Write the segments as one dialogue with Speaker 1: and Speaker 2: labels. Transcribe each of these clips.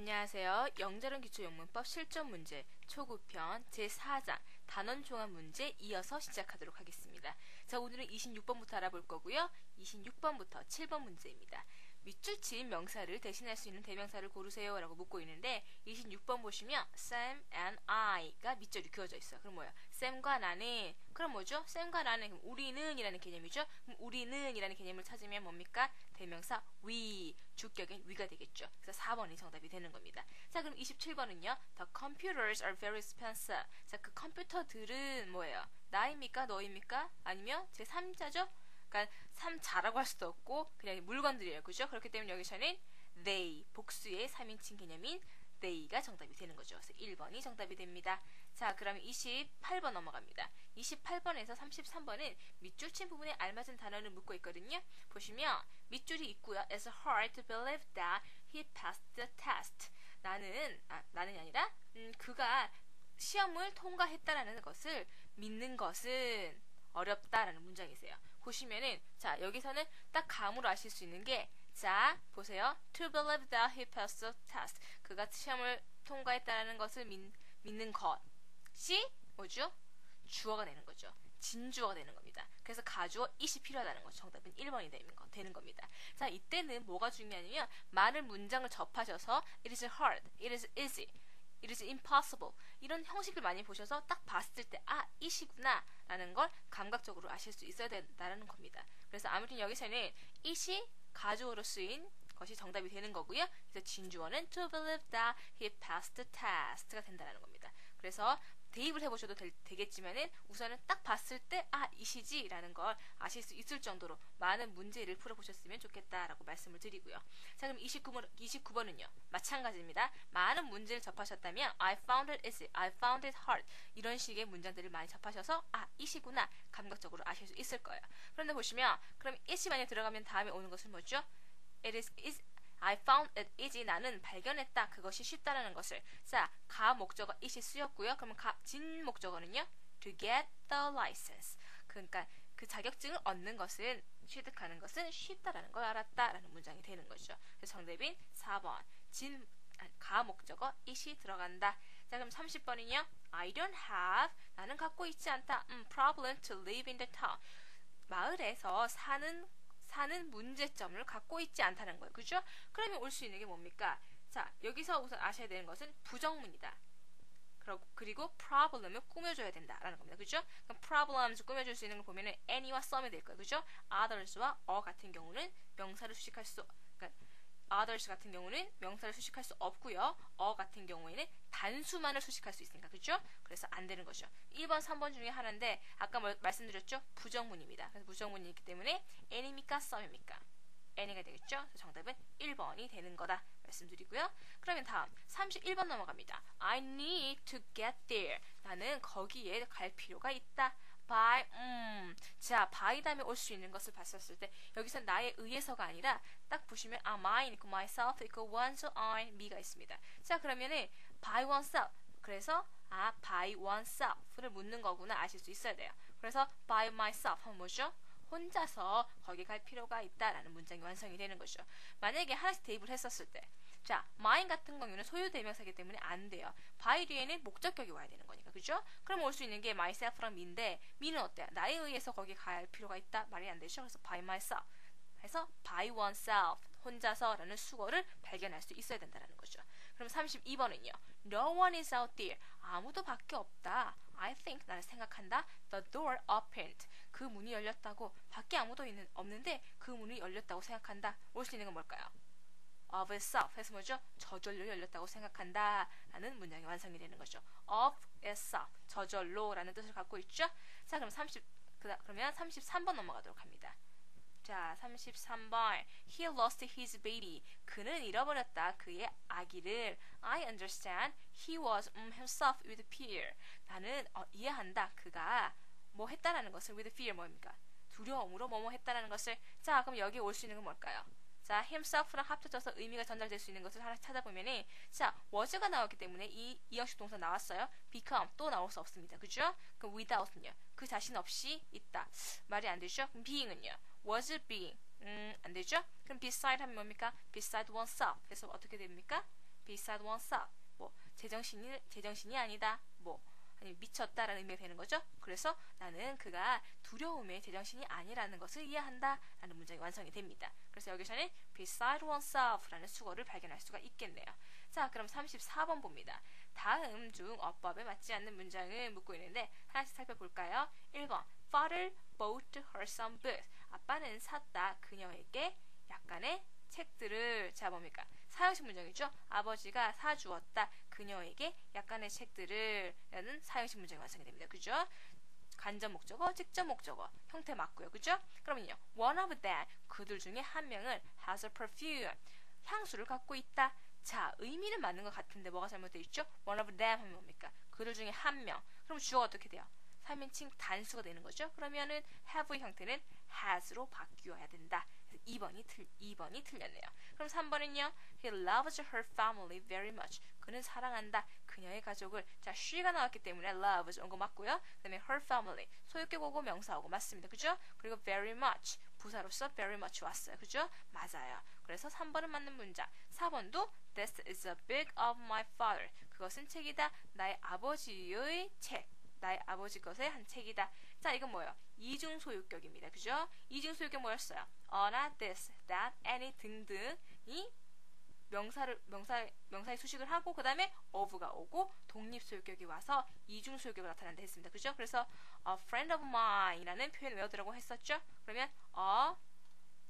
Speaker 1: 안녕하세요. 영자론 기초영문법 실전 문제 초급편 제4장 단원 종합 문제 이어서 시작하도록 하겠습니다. 자, 오늘은 26번부터 알아볼 거고요. 26번부터 7번 문제입니다. 밑줄 친 명사를 대신할 수 있는 대명사를 고르세요 라고 묻고 있는데 26번 보시면 Sam and I가 밑줄이 그어져 있어요. 그럼 뭐예요? Sam과 나는 그럼 뭐죠? Sam과 나는 그럼 우리는 이라는 개념이죠. 그럼 우리는 이라는 개념을 찾으면 뭡니까? 대명사 we 주격인 we가 되겠죠. 그래서 4번이 정답이 되는 겁니다. 자, 그럼 27번은요. The computers are very expensive. 자, 그 컴퓨터들은 뭐예요? 나입니까? 너입니까? 아니면 제3자죠? 그러니까 3자라고 할 수도 없고 그냥 물건들이에요. 그죠? 그렇기 때문에 여기서는 they, 복수의 3인칭 개념인 they가 정답이 되는 거죠. 그래서 1번이 정답이 됩니다. 자, 그러면 28번 넘어갑니다. 28번에서 33번은 밑줄 친 부분에 알맞은 단어를 묻고 있거든요. 보시면 밑줄이 있고요. It's hard to believe that he passed the test. 나는이 아니라 그가 시험을 통과했다라는 것을 믿는 것은 어렵다라는 문장이세요. 보시면은 자, 여기서는 딱 감으로 아실 수 있는 게 자, 보세요. To believe that he passed the test. 그가 시험을 통과했다라는 것을 믿는 것이 뭐죠? 주어가 되는 거죠. 진주어가 되는 겁니다. 그래서 가주어 it이 필요하다는 거죠. 정답은 1번이 되는 겁니다. 자, 이때는 뭐가 중요하냐면 많은 문장을 접하셔서 it is hard, it is easy, it is impossible 이런 형식을 많이 보셔서 딱 봤을 때 it이구나 라는 걸 감각적으로 아실 수 있어야 된다는 겁니다. 그래서 아무튼 여기서는 it이 가주어로 쓰인 것이 정답이 되는 거고요. 그래서 진주어는 to believe that he passed the test가 된다는 겁니다. 그래서 대입을 해보셔도 되겠지만은 우선은 딱 봤을 때 it이지 라는 걸 아실 수 있을 정도로 많은 문제를 풀어보셨으면 좋겠다라고 말씀을 드리고요. 자, 그럼 29번은요. 마찬가지입니다. 많은 문제를 접하셨다면 I found it easy, I found it hard 이런 식의 문장들을 많이 접하셔서 it이구나 감각적으로 아실 수 있을 거예요. 그런데 보시면 그럼 it이 만약 들어가면 다음에 오는 것은 뭐죠? It is easy. I found it easy. 나는 발견했다. 그것이 쉽다라는 것을. 자, 가 목적어 it이 쓰였고요. 그러면 진 목적어는요. To get the license. 그러니까 그 자격증을 얻는 것은 취득하는 것은 쉽다라는 걸 알았다라는 문장이 되는 거죠. 그래서 정답인 4번. 가 목적어 it이 들어간다. 자, 그럼 30번은요. I don't have. 나는 갖고 있지 않다. Problem to live in the town. 마을에서 사는 문제점을 갖고 있지 않다는 거예요. 그죠? 그러면 올 수 있는 게 뭡니까? 자, 여기서 우선 아셔야 되는 것은 부정문이다. 그리고 problem을 꾸며줘야 된다라는 겁니다. 그죠? 그럼 problems 꾸며줄 수 있는 걸 보면은 any와 some이 될 거예요. 그죠? others와 같은 경우는 명사를 수식할 수, 그러니까 others 같은 경우는 명사를 수식할 수 없고요. 같은 경우에는 단수만을 수식할 수 있으니까. 그죠? 그래서 안 되는 거죠. 1번, 3번 중에 하나인데 아까 말씀드렸죠? 부정문입니다. 그래서 부정문이기 때문에 any입니까? some입니까? any가 되겠죠? 그래서 정답은 1번이 되는 거다 말씀드리고요. 그러면 다음 31번 넘어갑니다. I need to get there. 나는 거기에 갈 필요가 있다. by, 자, by 다음에 올 수 있는 것을 봤었을 때 여기서 나에 의해서가 아니라 딱 보시면 mine 있고 myself 있고 one's, I, me가 있습니다. 자, 그러면은 by oneself. 그래서 by oneself를 묻는 거구나 아실 수 있어야 돼요. 그래서 by myself 하면 뭐죠? 혼자서 거기 갈 필요가 있다라는 문장이 완성이 되는 거죠. 만약에 하나씩 대입을 했었을 때 자, mine 같은 경우는 소유 대명사이기 때문에 안 돼요. by 뒤에는 목적격이 와야 되는 거니까. 그죠? 그럼 올 수 있는 게 myself랑 me인데 me는 어때요? 나에 의해서 거기 갈 필요가 있다? 말이 안 되죠? 그래서 by myself. 그래서 by oneself, 혼자서라는 수거를 발견할 수 있어야 된다는 거죠. 그럼 32번은요. No one is out there. 아무도 밖에 없다. I think, 나는 생각한다. The door opened. 그 문이 열렸다고. 밖에 아무도 없는데 그 문이 열렸다고 생각한다. 올 수 있는 건 뭘까요? of itself 해서 뭐죠? 저절로 열렸다고 생각한다 라는 문장이 완성이 되는 거죠. of itself, 저절로 라는 뜻을 갖고 있죠. 자, 그럼 그러면 33번 넘어가도록 합니다. 자, 33번. He lost his baby. 그는 잃어버렸다. 그의 아기를. I understand. He was himself with fear. 나는 이해한다. 그가 뭐 했다라는 것을 with fear 뭐입니까? 두려움으로 뭐뭐 했다라는 것을. 자, 그럼 여기 올 수 있는 건 뭘까요? 자, himself랑 합쳐져서 의미가 전달될 수 있는 것을 하나 찾아보면은 자, was가 나왔기 때문에 이 형식 동사 나왔어요. become 또 나올 수 없습니다. 그죠? 그럼 without은요. 그 자신 없이 있다. 말이 안 되죠? 그럼 being은요. was being 안 되죠? 그럼 beside 하면 뭡니까? beside oneself. 그래서 어떻게 됩니까? beside oneself. 뭐 제정신이 아니다. 뭐 아니면 미쳤다라는 의미가 되는 거죠. 그래서 나는 그가 두려움에 제정신이 아니라는 것을 이해한다 라는 문장이 완성이 됩니다. 그래서 여기서는 beside oneself라는 수거를 발견할 수가 있겠네요. 자, 그럼 34번 봅니다. 다음 중 어법에 맞지 않는 문장을 묻고 있는데 하나씩 살펴볼까요? 1번 Father bought her some books. 아빠는 샀다 그녀에게 약간의 책들을. 자, 뭡니까? 사형식 문장이죠. 아버지가 사주었다 그녀에게 약간의 책들을 라는 사형식 문장이 완성이 됩니다. 그죠? 간접 목적어, 직접 목적어 형태 맞고요. 그죠? 그러면요. One of them, 그들 중에 한 명은 has a perfume, 향수를 갖고 있다. 자, 의미는 맞는 것 같은데 뭐가 잘못되어 있죠? One of them 하면 뭡니까? 그들 중에 한 명. 그럼 주어가 어떻게 돼요? 3인칭 단수가 되는 거죠. 그러면은 have의 형태는 has로 바뀌어야 된다. 2번이 틀렸네요. 그럼 3번은요. He loves her family very much. 그는 사랑한다 그녀의 가족을. 자, she가 나왔기 때문에 loves 온 거 맞고요. 그 다음에 her family 소유격 오고 명사 오고 맞습니다. 그죠? 그리고 very much 부사로서 very much 왔어요. 그죠? 맞아요. 그래서 3번은 맞는 문장. 4번도 This is a book of my father. 그것은 책이다. 나의 아버지의 책. 나의 아버지 것의 한 책이다. 자, 이건 뭐예요? 이중소유격입니다. 그죠? 이중소유격 뭐였어요? 어나, this, that, any 등등이 명사의 수식을 하고 그 다음에 of가 오고 독립소유격이 와서 이중소유격을 나타낸다 했습니다. 그죠? 그래서 a friend of mine 이라는 표현 외워두라고 했었죠? 그러면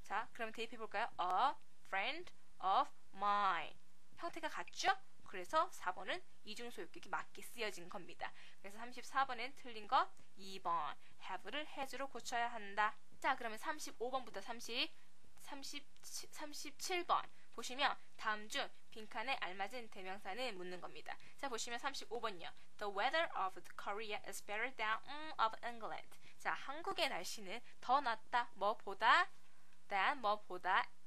Speaker 1: 자, 그러면 대입해볼까요? a friend of mine 형태가 같죠? 그래서 4번은 이중소유격이 맞게 쓰여진 겁니다. 그래서 34번엔 틀린 것 2번 have를 has로 고쳐야 한다. 자, 그러면 35번부터 37번 보시면 다음 중 빈칸에 알맞은 대명사는 묻는 겁니다. 자, 보시면 35번이요. The weather of Korea is better than of England. 자, 한국의 날씨는 더 낫다. 뭐보다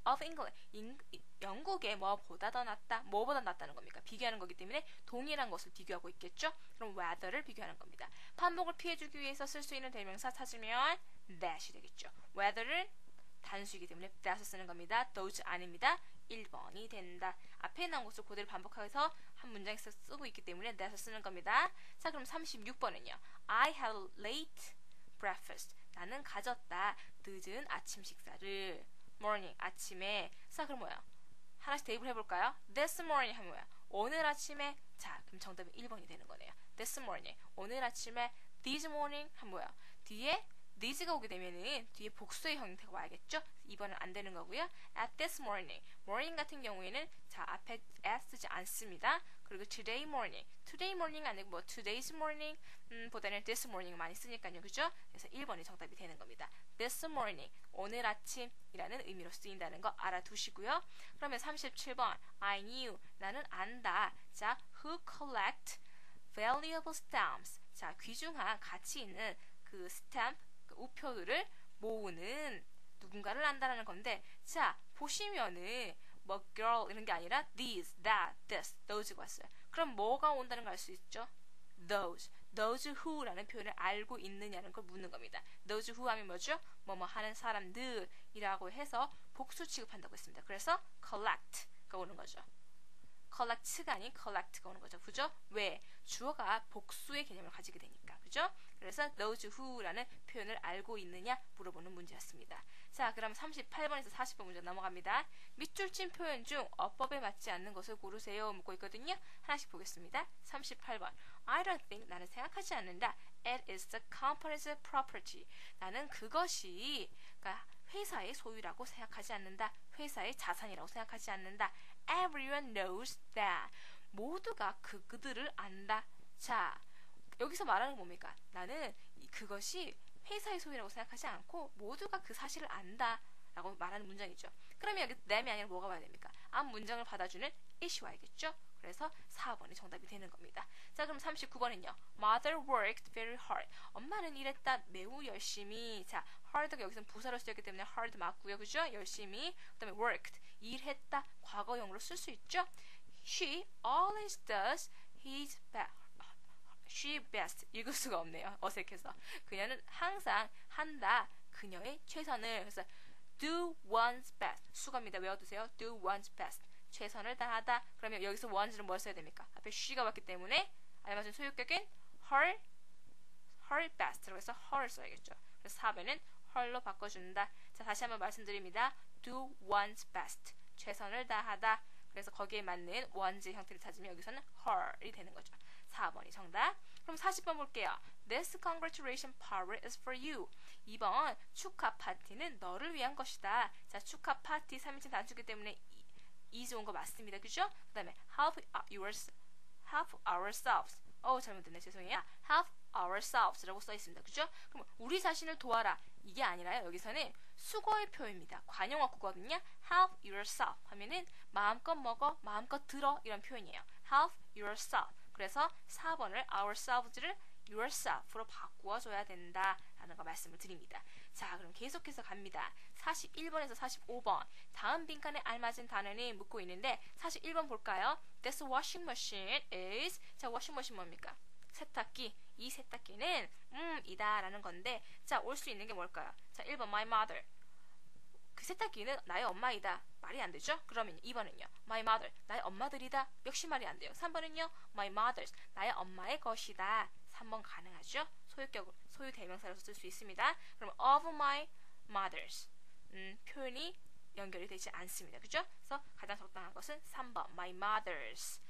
Speaker 1: of England. 영국의 뭐보다 더 낫다. 뭐보다 낫다는 겁니까? 비교하는 거기 때문에 동일한 것을 비교하고 있겠죠? 그럼 weather를 비교하는 겁니다. 반복을 피해주기 위해서 쓸 수 있는 대명사 찾으면 that이 되겠죠. weather는 단수이기 때문에 that을 쓰는 겁니다. those 아닙니다. 1번이 된다. 앞에 나온 것을 그대로 반복해서 한 문장에서 쓰고 있기 때문에 that을 쓰는 겁니다. 자, 그럼 36번은요. I had late breakfast. 나는 가졌다. 늦은 아침 식사를. morning, 아침에. 자, 그럼 뭐야? 하나씩 대입을 해볼까요? This morning 하면 뭐야? 오늘 아침에. 자, 그럼 정답은 1번이 되는 거네요. This morning, 오늘 아침에. This morning 하면 뭐야? 뒤에 this가 오게 되면은 뒤에 복수의 형태가 와야겠죠? 2번은 안 되는 거고요. At this morning, morning 같은 경우에는 자, 앞에 at 쓰지 않습니다. 그리고 today morning 아니고 뭐 today's morning 보다는 this morning 많이 쓰니까요. 그죠? 그래서 1번이 정답이 되는 겁니다. This morning, 오늘 아침이라는 의미로 쓰인다는 거 알아두시고요. 그러면 37번 I knew, 나는 안다. 자, who collect valuable stamps. 자, 귀중한 가치 있는 그 스탬프, 그 우표들을 모으는 누군가를 안다라는 건데, 자, 보시면은 뭐 girl 이런 게 아니라 these, that, this, those가 왔어요. 그럼 뭐가 온다는 걸 알 수 있죠? those who라는 표현을 알고 있느냐는 걸 묻는 겁니다. those who 하면 뭐죠? 뭐뭐 하는 사람들이라고 해서 복수 취급한다고 했습니다. 그래서 collect가 오는 거죠. collect가 아닌 collect가 오는 거죠. 그죠? 왜? 주어가 복수의 개념을 가지게 되니까. 그죠? 그래서 those who라는 표현을 알고 있느냐 물어보는 문제였습니다. 자, 그럼 38번에서 40번 문제 넘어갑니다. 밑줄 친 표현 중 어법에 맞지 않는 것을 고르세요 묻고 있거든요. 하나씩 보겠습니다. 38번 I don't think, 나는 생각하지 않는다. It is the company's property. 나는 그것이 그러니까 회사의 소유라고 생각하지 않는다. 회사의 자산이라고 생각하지 않는다. Everyone knows that. 모두가 그들을 안다. 자, 여기서 말하는 건 뭡니까? 나는 그것이 회사의 소유라고 생각하지 않고 모두가 그 사실을 안다 라고 말하는 문장이죠. 그러면 여기 that이 아니라 뭐가 와야 됩니까? 앞 문장을 받아주는 it이 와야겠죠. 그래서 4번이 정답이 되는 겁니다. 자, 그럼 39번은요. Mother worked very hard. 엄마는 일했다 매우 열심히. 자, hard가 여기서는 부사로 쓰였기 때문에 hard 맞고요. 그죠? 열심히. 그 다음에 worked, 일했다 과거형으로 쓸 수 있죠. She always does his best. She best. 읽을 수가 없네요. 어색해서. 그녀는 항상 한다. 그녀의 최선을. 그래서 do one's best. 수고입니다. 외워두세요. do one's best. 최선을 다하다. 그러면 여기서 want는 뭘 써야 됩니까? 앞에 she가 왔기 때문에 알맞은 소유격인 her best라고 해서 her를 써야겠죠. 그래서 4번은 her로 바꿔준다. 자, 다시 한번 말씀드립니다. do one's best. 최선을 다하다. 그래서 거기에 맞는 one's 형태를 찾으면 여기서는 her이 되는 거죠. 4번이 정답. 그럼 40번 볼게요. This congratulation party is for you. 2번 축하 파티는 너를 위한 것이다. 자, 축하 파티 3인칭 단수기 때문에 is 온 거 맞습니다. 그죠? 그 다음에 help ourselves. 잘못됐네. 죄송해요. help ourselves라고 써 있습니다. 그죠? 그럼 우리 자신을 도와라. 이게 아니라요. 여기서는 수거의 표현입니다. 관용어구거든요. help yourself 하면은 마음껏 먹어, 마음껏 들어 이런 표현이에요. help yourself. 그래서 4번을 ourselves를 yourself로 바꾸어줘야 된다라는 거 말씀을 드립니다. 자, 그럼 계속해서 갑니다. 41번에서 45번 다음 빈칸에 알맞은 단어는 묻고 있는데 41번 볼까요? This washing machine is 자, washing machine 뭡니까? 세탁기. 이 세탁기는 이다 라는 건데 자, 올 수 있는 게 뭘까요? 자, 1번 my mother. 그 세탁기는 나의 엄마이다. 말이 안 되죠? 그러면 2번은요. My mother. 나의 엄마들이다. 역시 말이 안 돼요. 3번은요. My mother's. 나의 엄마의 것이다. 3번 가능하죠? 소유 대명사로서 쓸 수 있습니다. 그럼 of my mother's. 표현이 연결이 되지 않습니다. 그죠? 그래서 가장 적당한 것은 3번 my mother's.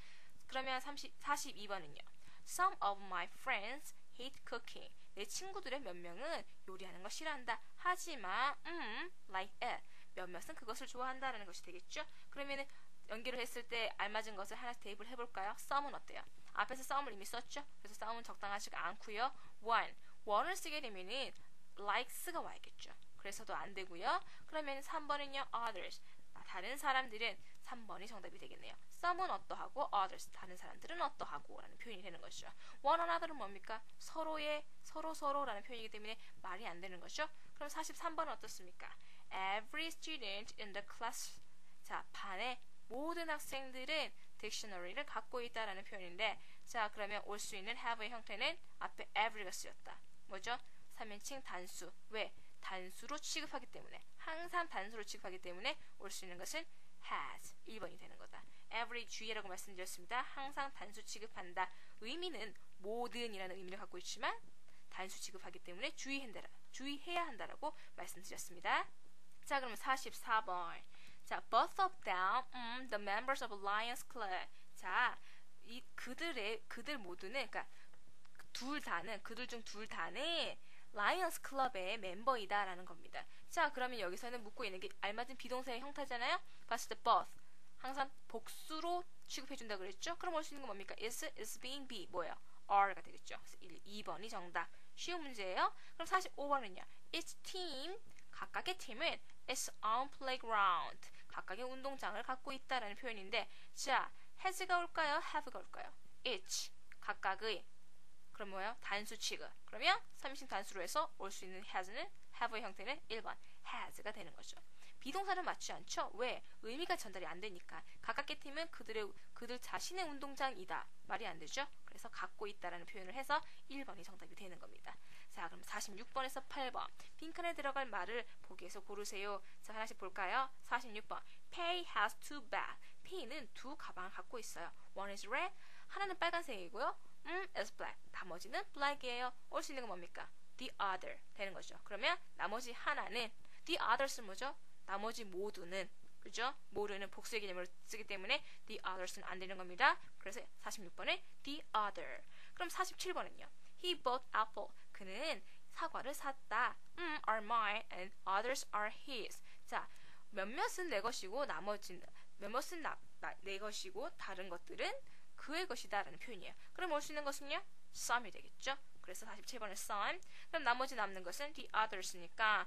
Speaker 1: 그러면 42번은요. Some of my friends hate cooking. 내 친구들의 몇 명은 요리하는 걸 싫어한다. 하지만 like it. 몇몇은 그것을 좋아한다라는 것이 되겠죠. 그러면은 연결을 했을 때 알맞은 것을 하나씩 대입을 해볼까요? some은 어때요? 앞에서 some을 이미 썼죠. 그래서 some은 적당하지가 않고요. one을 쓰게 되면은 likes가 와야겠죠. 그래서도 안 되고요. 그러면 3번은요. others. 다른 사람들은 3번이 정답이 되겠네요. some은 어떠하고 others 다른 사람들은 어떠하고 라는 표현이 되는 것이죠. one another는 뭡니까? 서로라는 표현이기 때문에 말이 안 되는 거죠. 그럼 43번은 어떻습니까? Every student in the class. 자, 반의 모든 학생들은 딕셔너리를 갖고 있다라는 표현인데 자, 그러면 올 수 있는 have의 형태는 앞에 every가 쓰였다. 뭐죠? 3인칭 단수. 왜? 단수로 취급하기 때문에 항상 단수로 취급하기 때문에 올 수 있는 것은 has 1번이 되는 거다. every 주의라고 말씀드렸습니다. 항상 단수 취급한다. 의미는 모든이라는 의미를 갖고 있지만 단수 취급하기 때문에 주의해야 한다라고 말씀드렸습니다. 자, 그러면 44번. 자, both of them, the members of Lions Club. 자, 그들 모두는, 그러니까 그들 중 둘 다는 라이언스 클럽의 멤버이다라는 겁니다. 자, 그러면 여기서는 묻고 있는 게 알맞은 비동사의 형태잖아요. 봤을 때 both 항상 복수로 취급해준다 그랬죠. 그럼 올 수 있는 건 뭡니까? is being be 뭐예요? are가 되겠죠. 그래서 2번이 정답. 쉬운 문제예요. 그럼 45번은요. each team 각각의 팀은 its own playground 각각의 운동장을 갖고 있다라는 표현인데 자, has가 올까요? have가 올까요? each 각각의 그럼 뭐예요? 단수 취급. 그러면 3인칭 단수로 해서 올 수 있는 has는 have의 형태는 1번 has가 되는 거죠. 비동사는 맞지 않죠? 왜? 의미가 전달이 안 되니까. 각각의 팀은 그들 자신의 운동장이다. 말이 안 되죠? 그래서 갖고 있다라는 표현을 해서 1번이 정답이 되는 겁니다. 자, 그럼 46번에서 8번. 빈칸에 들어갈 말을 보기에서 고르세요. 자, 하나씩 볼까요? 46번. Pay has two bags. Pay는 두 가방을 갖고 있어요. One is red. 하나는 빨간색이고요. is black. 나머지는 black이에요. 올 수 있는 건 뭡니까? The other 되는 거죠. 그러면 나머지 하나는 the others는 뭐죠? 나머지 모두는 그죠? 모두는 복수의 개념으로 쓰기 때문에 the others는 안 되는 겁니다. 그래서 46번에 the other. 그럼 47번은요. He bought apple. 그는 사과를 샀다. are mine and others are his. 자, 몇몇은 내 것이고 몇몇은 내 것이고 다른 것들은 그의 것이다 라는 표현이에요. 그럼 올 수 있는 것은요? some이 되겠죠? 그래서 47번은 some. 그럼 나머지 남는 것은 the others니까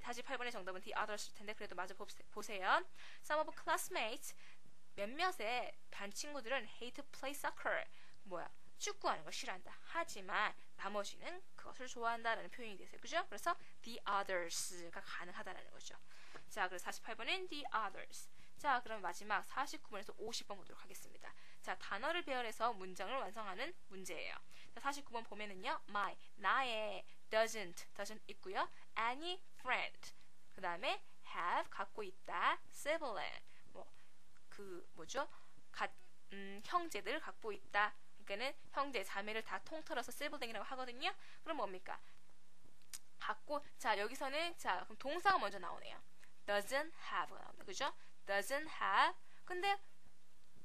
Speaker 1: 48번의 정답은 the others일 텐데 그래도 마저 보세요. Some of classmates 몇몇의 반 친구들은 hate to play soccer. 뭐야? 축구하는 걸 싫어한다. 하지만 나머지는 그것을 좋아한다라는 표현이 되세요. 그죠? 그래서 the others가 가능하다라는 거죠. 자, 그래서 48번은 the others. 자, 그럼 마지막 49번에서 50번 보도록 하겠습니다. 자, 단어를 배열해서 문장을 완성하는 문제예요. 자, 49번 보면은요. 나의 doesn't 있고요. any friend. 그 다음에 have 갖고 있다. sibling. 형제들을 갖고 있다. 그러니까는 형제 자매를 다 통틀어서 sibling이라고 하거든요. 그럼 뭡니까? 갖고, 자 여기서는 자 그럼 동사가 먼저 나오네요. doesn't have가 나옵니다. 그죠? doesn't have. 근데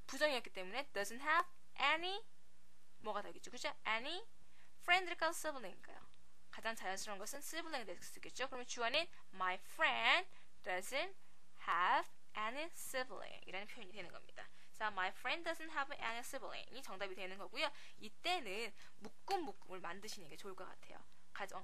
Speaker 1: 부정이었기 때문에 doesn't have any 뭐가 되겠죠? 그죠? any friend일까요? sibling일까요? 가장 자연스러운 것은 sibling이 될 수 있겠죠? 그러면 주어는 my friend doesn't have any sibling 이라는 표현이 되는 겁니다. 자, my friend doesn't have any sibling 이 정답이 되는 거고요. 이때는 묶음을 만드시는 게 좋을 것 같아요.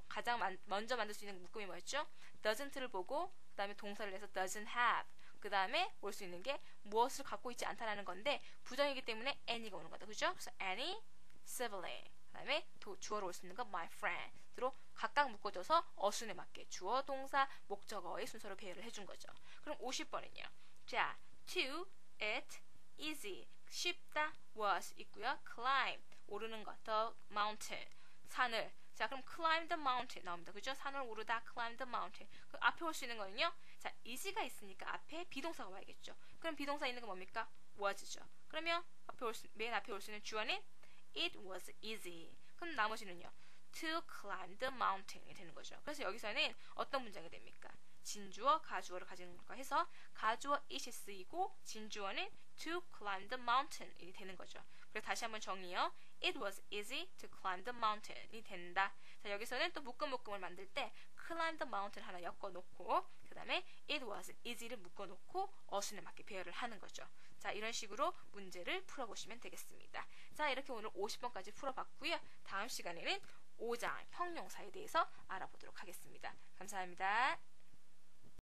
Speaker 1: 가장 먼저 만들 수 있는 묶음이 뭐였죠? doesn't를 보고 그 다음에 동사를 내서 doesn't have 그 다음에 올 수 있는 게 무엇을 갖고 있지 않다라는 건데 부정이기 때문에 any가 오는 거다. 그죠? 그래서 any sibling 그 다음에 주어로 올 수 있는 거 my friend로 각각 묶어줘서 어순에 맞게 주어, 동사, 목적어의 순서로 배열을 해준 거죠. 그럼 50번은요. 자, to, it, easy, 쉽다, was 있고요. climb, 오르는 것, the mountain, 산을. 자, 그럼 climb the mountain 나옵니다. 그죠? 산을 오르다, climb the mountain. 그 앞에 올 수 있는 거는요. 자, easy가 있으니까 앞에 비동사가 와야겠죠. 그럼 비동사 있는 거 뭡니까? was죠. 그러면 맨 앞에 올 수 있는 주어는 it was easy. 그럼 나머지는요. to climb the mountain이 되는 거죠. 그래서 여기서는 어떤 문장이 됩니까? 진주어, 가주어를 가지는 거 해서 가주어 it이 쓰이고 진주어는 to climb the mountain이 되는 거죠. 그래서 다시 한번 정리요. It was easy to climb the mountain이 된다. 자, 여기서는 또 묶음을 만들 때 climb the mountain 하나 엮어놓고 그 다음에 it was easy를 묶어놓고 어순에 맞게 배열을 하는 거죠. 자, 이런 식으로 문제를 풀어보시면 되겠습니다. 자, 이렇게 오늘 50번까지 풀어봤고요. 다음 시간에는 5장 형용사에 대해서 알아보도록 하겠습니다. 감사합니다.